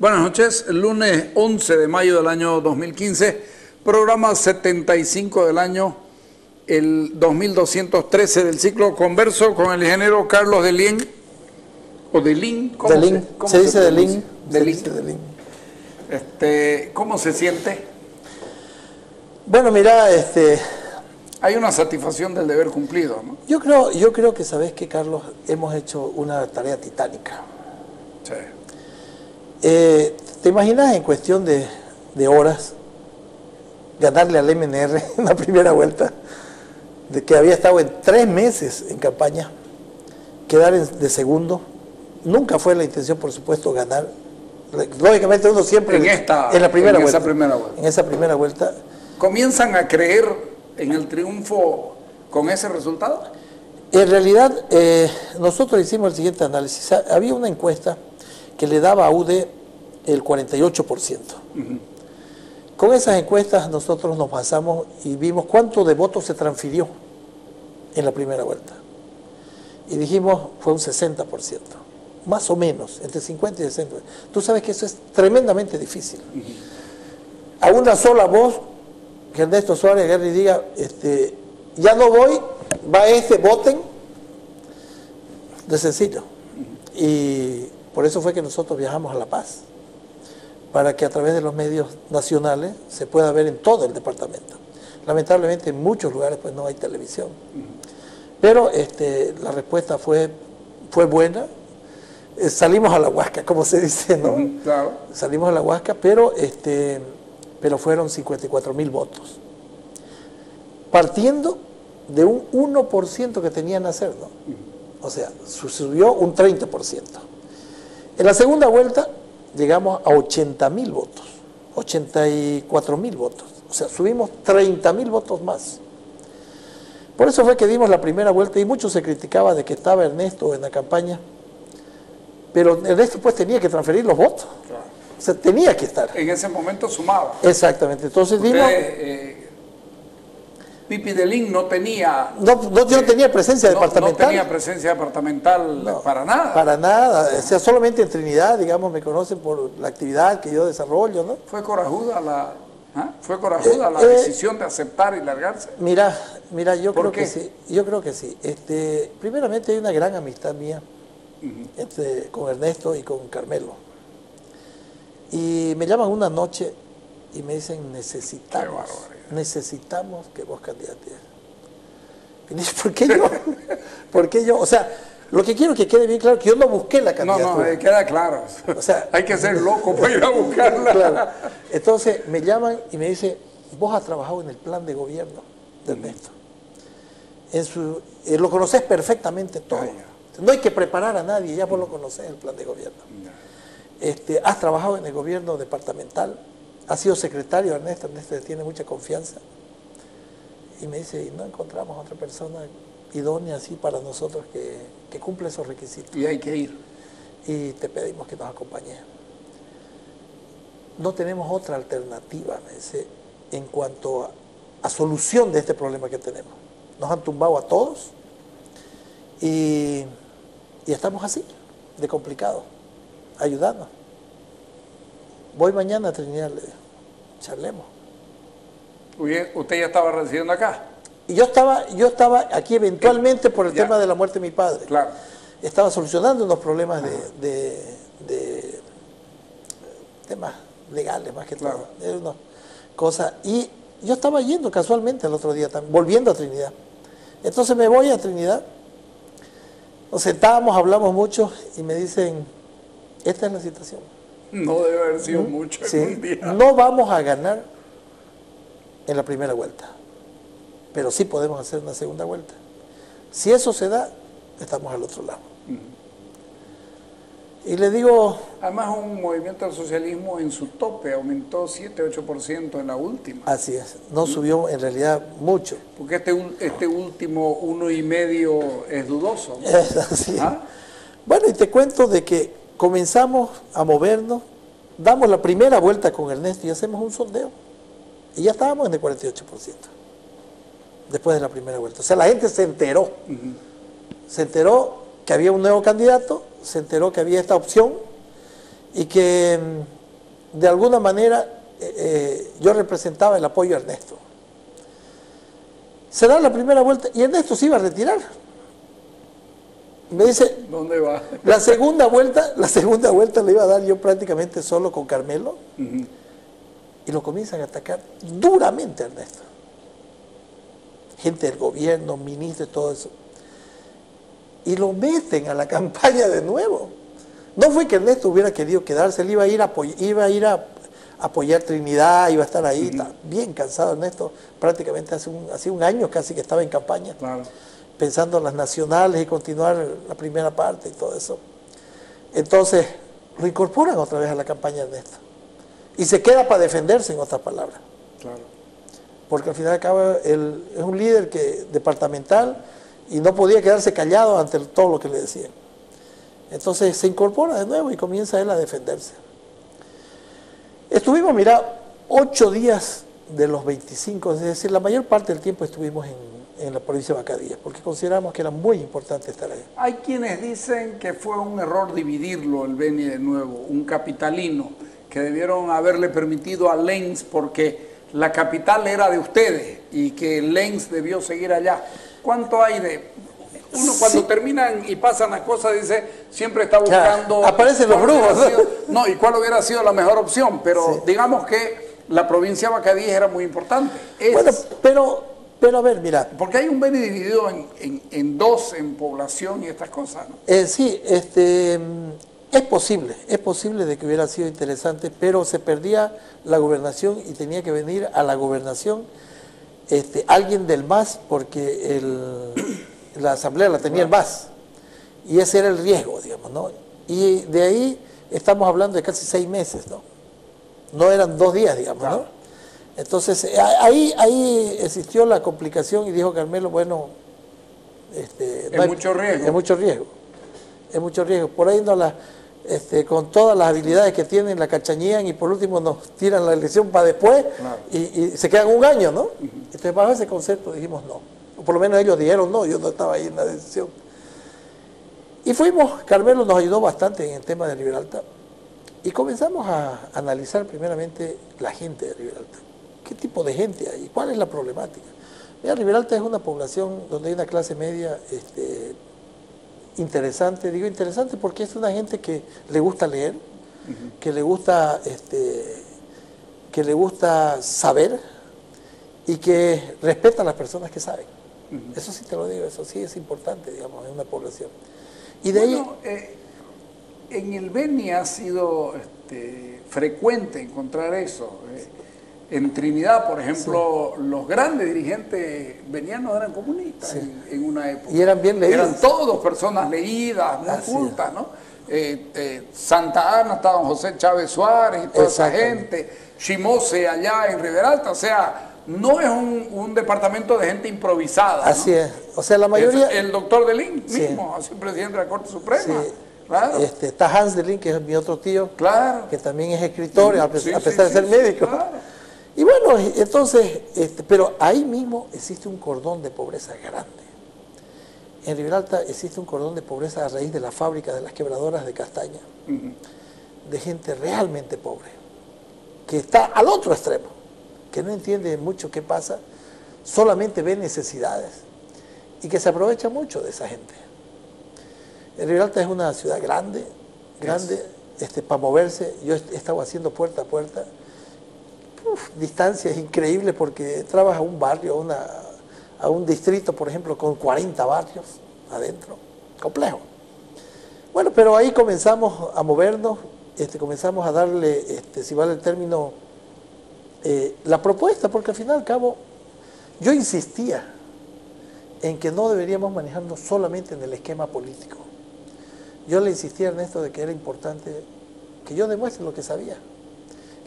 Buenas noches, el lunes 11 de mayo del año 2015, programa 75 del año, el 2213 del ciclo. Converso con el ingeniero Carlos Delín, o Delín, ¿cómo Delín, se dice Delín. Delín. ¿Cómo se siente? Bueno, mira, hay una satisfacción del deber cumplido, ¿no? Yo creo que, ¿sabes qué, Carlos? Hemos hecho una tarea titánica. Sí. ¿Te imaginas en cuestión de horas ganarle al MNR en la primera vuelta? De que había estado en 3 meses en campaña, quedar de segundo. Nunca fue la intención, por supuesto, ganar. Lógicamente uno siempre en esa primera vuelta. ¿Comienzan a creer en el triunfo con ese resultado? En realidad, nosotros hicimos el siguiente análisis. Había una encuesta que le daba a UD el 48%. Con esas encuestas nosotros nos basamos y vimos cuánto de votos se transfirió en la primera vuelta. Y dijimos, fue un 60%, más o menos, entre 50 y 60%. Tú sabes que eso es tremendamente difícil. A una sola voz, que Ernesto Suárez agarre y diga, ya no voy, va voten, de sencillo. Y por eso fue que nosotros viajamos a La Paz, para que a través de los medios nacionales se pueda ver en todo el departamento. Lamentablemente en muchos lugares pues no hay televisión. Pero la respuesta fue buena. Salimos a la huasca, como se dice, ¿no? Claro. Salimos a la huasca, pero fueron 54.000 votos. Partiendo de un 1% que tenían hacer, ¿no? O sea, subió un 30%. En la segunda vuelta llegamos a 80.000 votos, 84.000 votos. O sea, subimos 30.000 votos más. Por eso fue que dimos la primera vuelta y mucho se criticaba de que estaba Ernesto en la campaña. Pero Ernesto pues tenía que transferir los votos. Claro. O sea, tenía que estar. En ese momento sumaba. Exactamente. Entonces dimos... Pipi Delín no tenía... No tenía presencia departamental. No tenía presencia departamental para nada. Para nada. O sea, solamente en Trinidad, digamos, me conocen por la actividad que yo desarrollo, ¿no? ¿Fue corajuda la decisión de aceptar y largarse? Mira, yo creo qué? que sí. Yo creo que sí. Primeramente hay una gran amistad mía con Ernesto y con Carmelo. Y me llaman una noche y me dicen, necesitamos que vos candidates. Y dije, ¿por qué yo? ¿Por qué yo? O sea, lo que quiero que quede bien claro, que yo no busqué la candidatura. No, queda claro. O sea, hay que ser loco para ir a buscarla. Claro. Entonces me llaman y me dicen, vos has trabajado en el plan de gobierno de Ernesto. Lo conocés perfectamente todo. No hay que preparar a nadie, ya vos lo conocés, el plan de gobierno. Has trabajado en el gobierno departamental, has sido secretario, Ernesto tiene mucha confianza. Y me dice, no encontramos otra persona idónea así para nosotros que cumpla esos requisitos. Y hay que ir. Y te pedimos que nos acompañes. No tenemos otra alternativa, me dice, en cuanto a solución de este problema que tenemos. Nos han tumbado a todos y estamos así, de complicado, ayudando. Voy mañana a Trinidad, le digo, charlemos. ¿Usted ya estaba residiendo acá? Y yo estaba aquí eventualmente por el tema de la muerte de mi padre. Claro. Estaba solucionando unos problemas de temas legales más que todo. Era una cosa. Y yo estaba yendo casualmente el otro día también, volviendo a Trinidad. Entonces me voy a Trinidad, nos sentamos, hablamos mucho y me dicen, esta es la situación. No debe haber sido mucho en un día. No vamos a ganar en la primera vuelta, pero sí podemos hacer una segunda vuelta. Si eso se da, estamos al otro lado. Y le digo... Además, un movimiento del socialismo en su tope aumentó 7-8% en la última. Así es, no subió en realidad mucho. Porque este último 1,5 es dudoso, ¿no? Es así. Bueno, y te cuento de que comenzamos a movernos, damos la primera vuelta con Ernesto y hacemos un sondeo. Y ya estábamos en el 48%, después de la primera vuelta. O sea, la gente se enteró. Se enteró que había un nuevo candidato, se enteró que había esta opción y que de alguna manera yo representaba el apoyo a Ernesto. Se da la primera vuelta y Ernesto se iba a retirar. Me dice, ¿dónde va? La segunda vuelta la iba a dar yo prácticamente solo con Carmelo. Y lo comienzan a atacar duramente a Ernesto. Gente del gobierno, ministros, todo eso. Y lo meten a la campaña de nuevo. No fue que Ernesto hubiera querido quedarse, él iba a ir a apoyar Trinidad, iba a estar ahí, está bien cansado Ernesto, prácticamente hace un año casi que estaba en campaña, claro, pensando en las nacionales y continuar la primera parte y todo eso. Entonces, lo incorporan otra vez a la campaña de Ernesto. Y se queda para defenderse, en otras palabras. Claro. Porque al final y al cabo es un líder departamental y no podía quedarse callado ante todo lo que le decían. Entonces se incorpora de nuevo y comienza él a defenderse. Estuvimos, mira, 8 días de los 25, es decir, la mayor parte del tiempo estuvimos en la provincia de Bacadíes, porque consideramos que era muy importante estar ahí. Hay quienes dicen que fue un error dividirlo, el Beni de nuevo, un capitalino, que debieron haberle permitido a Lenz porque la capital era de ustedes y que Lenz debió seguir allá. ¿Cuánto hay de...? Uno cuando terminan y pasan las cosas dice, siempre está buscando... Aparecen los brujos. No, y cuál hubiera sido la mejor opción, pero digamos que la provincia de Bacadíes era muy importante. Bueno, pero a ver, mira... Porque hay un Beni dividido en dos, en población y estas cosas, ¿no? Sí, es posible de que hubiera sido interesante, pero se perdía la gobernación y tenía que venir a la gobernación alguien del MAS, porque la asamblea la tenía el MAS, y ese era el riesgo, digamos, ¿no? Y de ahí estamos hablando de casi 6 meses, ¿no? No eran 2 días, digamos, ¿no? Entonces, ahí existió la complicación y dijo Carmelo, bueno, es mucho riesgo. Es mucho riesgo. Es mucho riesgo. Por ahí con todas las habilidades que tienen, la cachañían y por último nos tiran la elección para después, claro, y se quedan un año, ¿no? Entonces, bajo ese concepto dijimos no. O por lo menos ellos dijeron no, yo no estaba ahí en la decisión. Y fuimos, Carmelo nos ayudó bastante en el tema de Riberalta y comenzamos a analizar primeramente la gente de Riberalta. ¿Qué tipo de gente hay? ¿Cuál es la problemática? Mira, Riberalta es una población donde hay una clase media interesante. Digo interesante porque es una gente que le gusta leer, que le gusta saber y que respeta a las personas que saben. Eso sí te lo digo, eso sí es importante, digamos, en una población. Y de ahí... en el Beni ha sido frecuente encontrar eso. En Trinidad, por ejemplo, sí, los grandes dirigentes venianos eran comunistas, sí, en una época. Y eran bien leídos. Eran todos personas leídas, muy cultas, ¿no? Santa Ana estaba don José Chávez Suárez y toda esa gente. Chimose allá en Riberalta, o sea... No es un departamento de gente improvisada, ¿no? Así es. O sea, la mayoría... El doctor Delín mismo, así presidente de la Corte Suprema. Sí. Claro. Está Hans Delín, que es mi otro tío, claro, que también es escritor, a pesar de ser médico. Claro. Y bueno, entonces, pero ahí mismo existe un cordón de pobreza grande. En Riberalta existe un cordón de pobreza a raíz de la fábrica de las quebradoras de castaña, de gente realmente pobre, que está al otro extremo, que no entiende mucho qué pasa, solamente ve necesidades y que se aprovecha mucho de esa gente. Riberalta es una ciudad grande, para moverse. Yo he estado haciendo puerta a puerta, distancias increíbles porque trabajas a un barrio, a un distrito, por ejemplo, con 40 barrios adentro, complejo. Bueno, pero ahí comenzamos a movernos, comenzamos a darle, si vale el término, la propuesta, porque al final y al cabo yo insistía en que no deberíamos manejarnos solamente en el esquema político. Yo le insistía a Ernesto de que era importante que yo demuestre lo que sabía,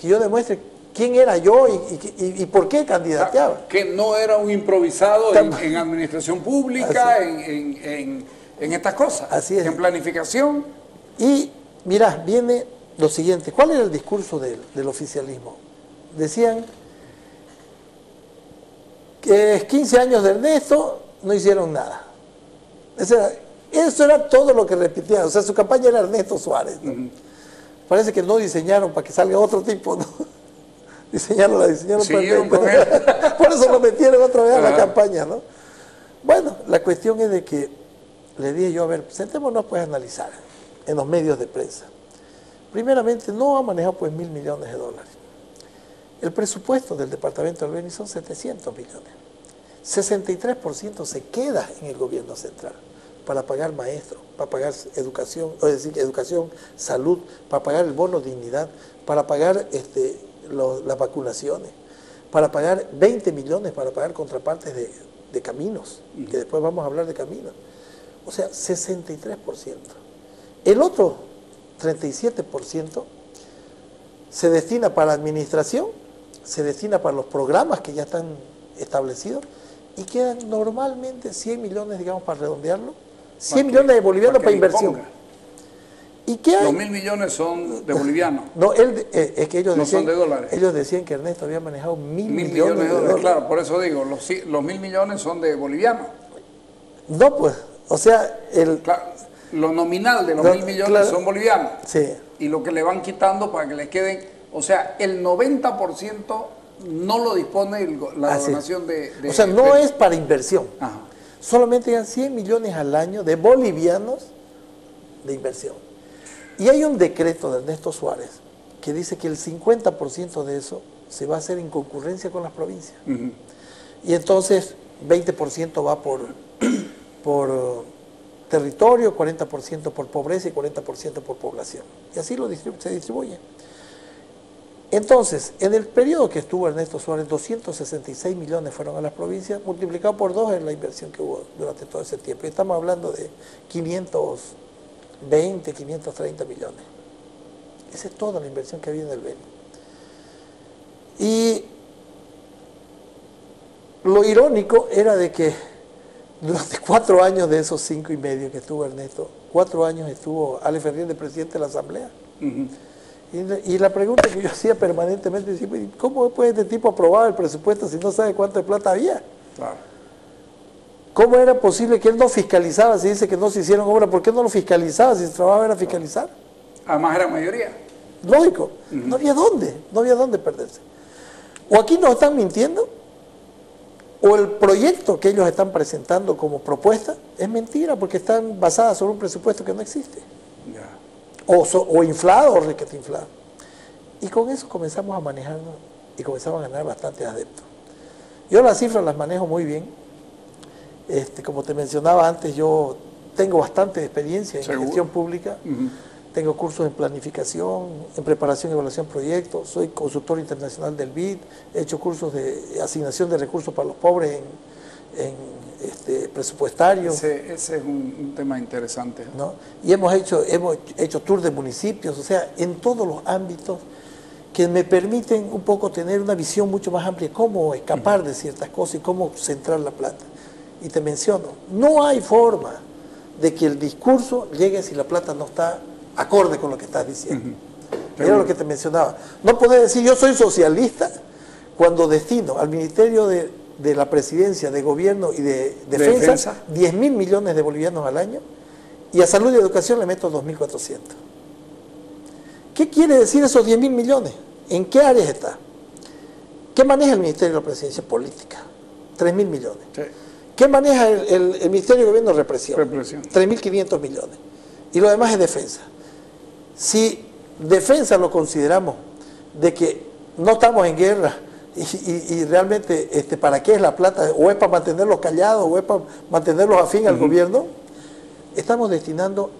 que yo demuestre quién era yo y por qué candidateaba. Que no era un improvisado en administración pública, en estas cosas, así es, en planificación. Y mira, viene lo siguiente, ¿cuál era el discurso del oficialismo? Decían que 15 años de Ernesto no hicieron nada. Eso era todo lo que repetían. O sea, su campaña era Ernesto Suárez, ¿no? Parece que no diseñaron para que salga otro tipo, ¿no? Diseñaron para el con él. Por eso lo metieron otra vez a la campaña, ¿no? Bueno, la cuestión es de que le dije yo, a ver, sentémonos pues a analizar en los medios de prensa. Primeramente, no ha manejado pues $1.000 millones. El presupuesto del departamento del Beni son 700 millones. 63% se queda en el gobierno central para pagar maestros, para pagar educación, es decir, educación, salud, para pagar el bono dignidad, para pagar las vacunaciones, para pagar 20 millones para pagar contrapartes de caminos, que después vamos a hablar de caminos. O sea, 63%. El otro 37% se destina para administración, se destina para los programas que ya están establecidos y quedan normalmente 100 millones, digamos, para redondearlo, 100 millones de bolivianos para inversión. ¿Y qué hay? Los 1.000 millones son de bolivianos. No, es que ellos no decían, son de dólares. Ellos decían que Ernesto había manejado 1.000 millones de dólares. Claro, por eso digo, los 1.000 millones son de bolivianos. No, pues, o sea, claro, lo nominal de los 1.000 millones son bolivianos. Sí. Y lo que le van quitando para que les queden, o sea, el 90% no lo dispone la gobernación de... O sea, no es para inversión. Ajá. Solamente llegan 100 millones al año de bolivianos de inversión. Y hay un decreto de Ernesto Suárez que dice que el 50% de eso se va a hacer en concurrencia con las provincias. Y entonces 20% va por territorio, 40% por pobreza y 40% por población. Y así se distribuye. Entonces, en el periodo que estuvo Ernesto Suárez, 266 millones fueron a las provincias, multiplicado por 2 en la inversión que hubo durante todo ese tiempo. Y estamos hablando de 520, 530 millones. Esa es toda la inversión que había en el Beni. Y lo irónico era de que durante 4 años de esos 5 y medio que estuvo Ernesto, 4 años estuvo Ale Ferrier de presidente de la Asamblea. Y la pregunta que yo hacía permanentemente, decía, ¿cómo puede este tipo aprobar el presupuesto si no sabe cuánto de plata había? Claro. ¿Cómo era posible que él no fiscalizaba si dice que no se hicieron obras? ¿Por qué no lo fiscalizaba si su trabajo era fiscalizar? Además era mayoría. Lógico, no había dónde perderse. O aquí nos están mintiendo, o el proyecto que ellos están presentando como propuesta es mentira porque están basadas sobre un presupuesto que no existe. Ya. O inflado o requete inflado. Y con eso comenzamos a manejarnos y comenzamos a ganar bastantes adeptos. Yo las cifras las manejo muy bien. Como te mencionaba antes, yo tengo bastante experiencia en gestión pública. Tengo cursos en planificación, en preparación y evaluación de proyectos, soy consultor internacional del BID, he hecho cursos de asignación de recursos para los pobres en presupuestarios. Ese es un tema interesante, ¿no? Y hemos hecho tour de municipios, o sea, en todos los ámbitos que me permiten un poco tener una visión mucho más amplia de cómo escapar de ciertas cosas y cómo centrar la plata. Y te menciono, no hay forma de que el discurso llegue si la plata no está acorde con lo que estás diciendo. Era lo que te mencionaba. No podés decir yo soy socialista cuando destino al Ministerio de la Presidencia, de Gobierno y de Defensa 10.000 millones de bolivianos al año y a Salud y Educación le meto 2.400. ¿Qué quiere decir esos 10.000 millones? ¿En qué áreas está? ¿Qué maneja el Ministerio de la Presidencia? Política, 3.000 millones. Sí. ¿Qué maneja el Ministerio de Gobierno? Represión. 3.500 millones. Y lo demás es defensa. Si defensa lo consideramos de que no estamos en guerra y realmente ¿para qué es la plata? O es para mantenerlos callados o es para mantenerlos afín al gobierno, estamos destinando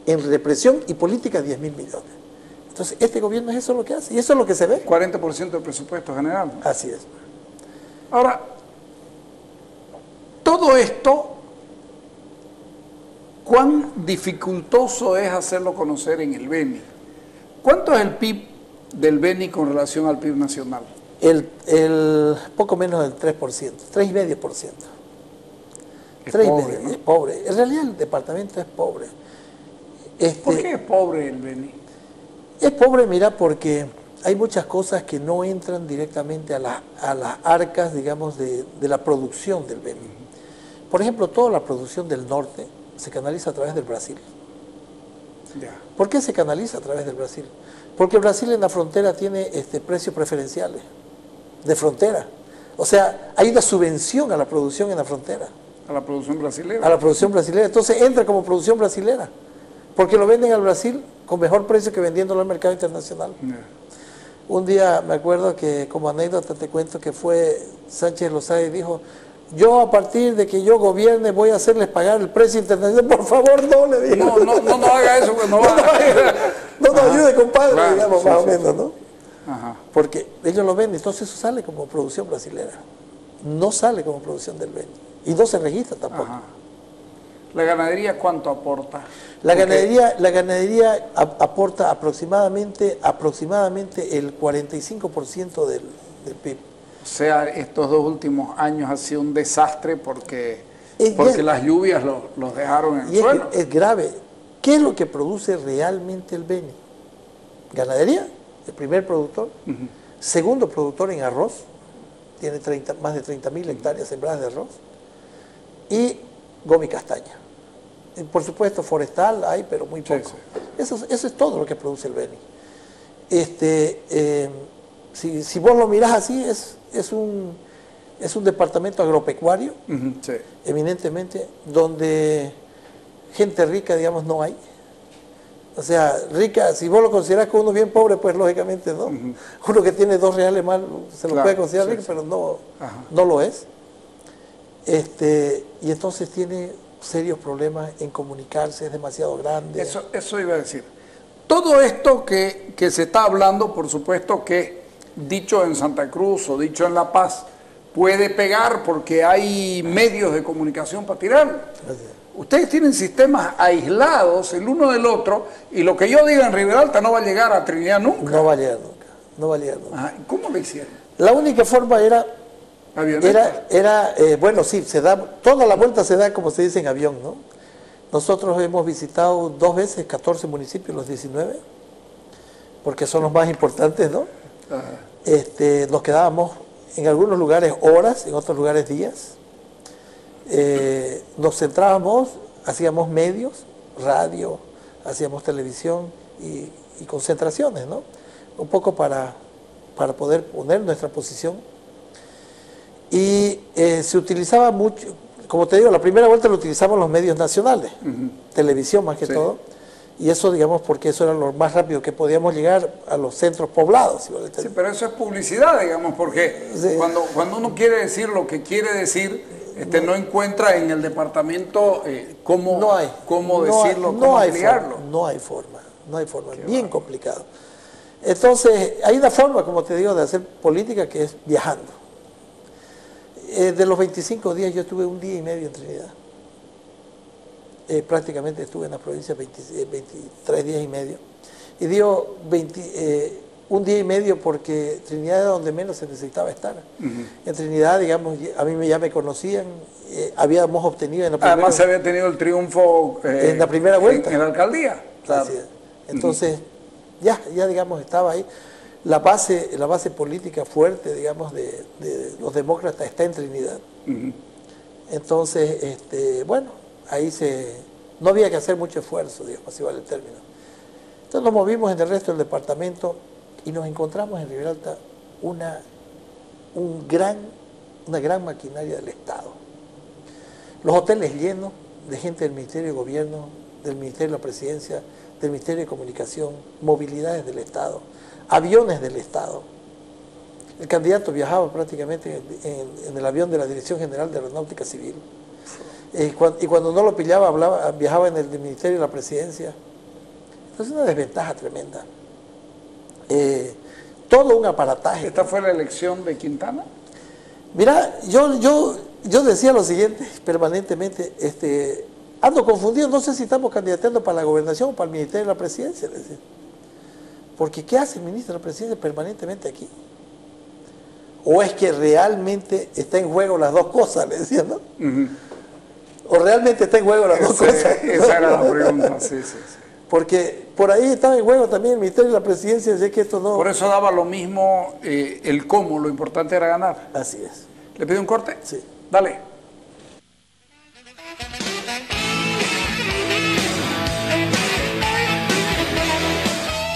en represión y política 10.000 millones. Entonces este gobierno es eso lo que hace y eso es lo que se ve. 40% del presupuesto general. Así es. Ahora, todo esto, ¿cuán dificultoso es hacerlo conocer en el Beni? ¿Cuánto es el PIB del Beni con relación al PIB nacional? El poco menos del 3%, 3,5%. Es pobre, ¿no? Es pobre. En realidad el departamento es pobre. ¿Por qué es pobre el Beni? Es pobre, mira, porque hay muchas cosas que no entran directamente a las arcas, digamos, de la producción del Beni. Por ejemplo, toda la producción del norte se canaliza a través del Brasil. Ya. ¿Por qué se canaliza a través del Brasil? Porque Brasil en la frontera tiene precios preferenciales de frontera. O sea, hay una subvención a la producción en la frontera. A la producción brasilera. A la producción brasilera. Entonces entra como producción brasilera. Porque lo venden al Brasil con mejor precio que vendiéndolo al mercado internacional. Un día me acuerdo que, como anécdota te cuento, que fue Sánchez Lozada y dijo: yo a partir de que yo gobierne voy a hacerles pagar el precio internacional. Por favor, no, le digo. No haga eso, pues no nos ayude, compadre, claro, digamos, sí, más o menos, ¿no? Ajá. Porque ellos lo venden, entonces eso sale como producción brasilera. No sale como producción del Beni. Y no se registra tampoco. Ajá. ¿La ganadería cuánto aporta? La ganadería aporta aproximadamente el 45% del PIB. O sea, estos 2 últimos años ha sido un desastre porque las lluvias los dejaron en el suelo. Es grave. ¿Qué es lo que produce realmente el Beni? Ganadería, el primer productor. Segundo productor en arroz, tiene más de 30.000 hectáreas sembradas de arroz. Y goma y castaña. Y por supuesto, forestal hay, pero muy poco. Sí, sí. Eso es todo lo que produce el Beni. Si vos lo mirás así, es un departamento agropecuario, sí, eminentemente, donde gente rica, digamos, no hay. O sea, rica, si vos lo considerás como uno bien pobre, pues lógicamente no. Uno que tiene 2 reales más se lo puede considerar rico, pero no lo es. Y entonces tiene serios problemas en comunicarse, es demasiado grande. Eso iba a decir. Todo esto que se está hablando, por supuesto que dicho en Santa Cruz o dicho en La Paz, puede pegar porque hay medios de comunicación para tirar. Ustedes tienen sistemas aislados el uno del otro y lo que yo diga en Ribera Alta no va a llegar a Trinidad nunca. No va a llegar nunca. No va a llegar nunca. Ajá. ¿Cómo lo hicieron? La única forma era bueno, sí, toda la vuelta se da, como se dice, en avión, ¿no? Nosotros hemos visitado 2 veces 14 municipios, los 19, porque son los más importantes, ¿no? Nos quedábamos en algunos lugares horas, en otros lugares días. Nos centrábamos, hacíamos medios, radio, hacíamos televisión y concentraciones, ¿no? Un poco para poder poner nuestra posición. Y se utilizaba mucho, como te digo, la primera vuelta lo utilizaban los medios nacionales, televisión más que todo, y eso, digamos, porque eso era lo más rápido que podíamos llegar a los centros poblados. Sí, pero eso es publicidad, digamos, porque cuando uno quiere decir lo que quiere decir, no encuentra en el departamento cómo decirlo, cómo ampliarlo. No hay forma, bien complicado. Entonces, hay una forma, como te digo, de hacer política que es viajando. De los 25 días yo estuve 1 día y medio en Trinidad. Prácticamente estuve en la provincia 23 días y medio. Y digo 1 día y medio porque Trinidad era donde menos se necesitaba estar. En Trinidad, digamos, a mí ya me conocían, habíamos obtenido en la primera... Además se había tenido el triunfo en la primera vuelta. En la alcaldía. Claro. Así es. Entonces, ya digamos, estaba ahí. La base política fuerte, digamos, de los demócratas está en Trinidad. Entonces, bueno, ahí no había que hacer mucho esfuerzo, digamos, así vale el término. Entonces nos movimos en el resto del departamento y nos encontramos en Ribera Alta una gran maquinaria del Estado. Los hoteles llenos de gente del Ministerio de Gobierno, del Ministerio de la Presidencia, del Ministerio de Comunicación, movilidades del Estado, aviones del Estado. El candidato viajaba prácticamente en el avión de la Dirección General de Aeronáutica Civil. Y cuando no lo pillaba, viajaba en el Ministerio de la Presidencia. Entonces una desventaja tremenda. Todo un aparataje. ¿Esta fue la elección de Quintana? Mira, yo decía lo siguiente permanentemente, ando confundido, no sé si estamos candidateando para la gobernación o para el Ministerio de la Presidencia. Porque ¿qué hace el ministro de la Presidencia permanentemente aquí? ¿O es que realmente está en juego las dos cosas? Le decía, ¿no? ¿O realmente está en juego las dos cosas? Esa era la pregunta, sí. Porque por ahí estaba en juego también el Ministerio de la Presidencia, decía que esto no... Por eso daba lo mismo el cómo, lo importante era ganar. Así es. ¿Le pido un corte? Sí. Dale.